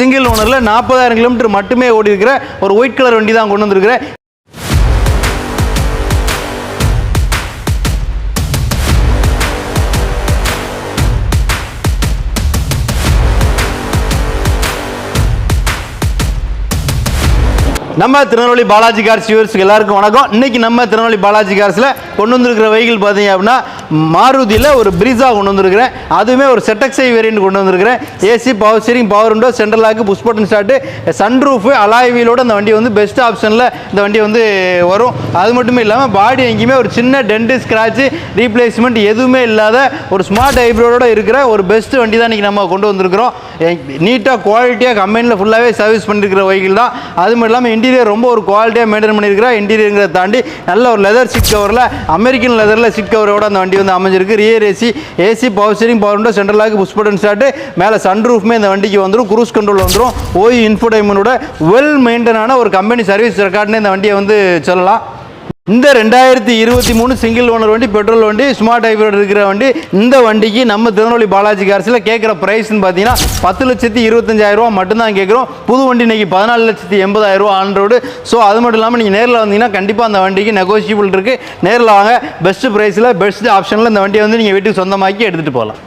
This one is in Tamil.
சிங்கிள் ஓனரில் 40,000 கிலோமீட்டர் மட்டுமே ஓடி இருக்கிற ஒரு ஒயிட் கலர் வண்டி தான் கொண்டு வந்திருக்கிறேன். நம்ம திருநெல்வேலி பாலாஜி கார்ஸ் வியூவர்ஸ்க்கு எல்லாருக்கும் வணக்கம். இன்னைக்கு நம்ம திருநெல்வேலி பாலாஜி கார்ஸில் கொண்டு வந்திருக்கிற வெஹிக்கிள் பார்த்தீங்க அப்படின்னா மாருதியில் ஒரு பிரிஸா கொண்டு வந்திருக்கிறேன். அதுவுமே ஒரு செட்டக்ஸை வேரியன்ட் கொண்டு வந்திருக்கிறேன். AC, power steering, power window, central lock, push button start, sunroof, alloy வீலோட இந்த வண்டி வந்து பெஸ்ட் ஆப்ஷனில் இந்த வண்டி வந்து வரும். அது மட்டுமே இல்லாமல் பாடி எங்கேயுமே ஒரு சின்ன டென்ட், ஸ்க்ராட்ச், ரீப்ளேஸ்மெண்ட் எதுவுமே இல்லாத ஒரு ஸ்மார்ட் ஹைப்ரிடோட இருக்கிற ஒரு பெஸ்ட் வண்டி தான் இன்றைக்கி நம்ம கொண்டு வந்திருக்கிறோம். நீட்டாக குவாலிட்டியாக கம்பெனியில் ஃபுல்லாகவே சர்வீஸ் பண்ணியிருக்கிற வெஹிக்கிள் தான். அது மட்டும் இல்லாமல் இன்டீரியர் ரொம்ப ஒரு குவாலிட்டியாக மெயின்டைன் பண்ணியிருக்கிறா. இன்டீரியருங்கிறத தாண்டி நல்ல ஒரு லெதர் சீட் கவரில், அமெரிக்கன் லெதரில் சீட் கவரோட அந்த வண்டி வந்து அமைஞ்சிருக்கு. Rear AC, power steering, power window, central lock, push button start, மேலே சன்ரூஃப்மே இந்த வண்டிக்கு வந்துடும். க்ரூஸ் கண்ட்ரோல் வந்துடும். ஓய் இன்ஃபோடைன்மெண்டோட வெல் மெயின்டைனான ஒரு கம்பெனி சர்வீஸ் ரெக்கார்டுன்னு இந்த வண்டியை வந்து சொல்லலாம். இந்த 2023 சிங்கிள் ஓனர் வண்டி, பெட்ரோல் வண்டி, ஸ்மார்ட் ஹைப்ரிட் இருக்கிற வண்டி. இந்த வண்டிக்கு நம்ம திருநெல்வேலி பாலாஜி கார்ஸில் கேட்குற ப்ரைஸ்ன்னு பார்த்தீங்கன்னா 10,25,000 மட்டும்தான் கேட்குறோம். புது வண்டி இன்னைக்கு 14,80,000 ஆன் ரோடு. ஸோ அது மட்டும் இல்லாமல் நீங்கள் நேரில் வந்தீங்கன்னா கண்டிப்பாக அந்த வண்டிக்கு நெகோசியபிள் இருக்குது. நேரில் வாங்க, பெஸ்ட் ப்ரைஸில் பெஸ்ட் ஆப்ஷனில் இந்த வண்டியை வந்து நீங்கள் வீட்டுக்கு சொந்தமாக்கி எடுத்துகிட்டு போகலாம்.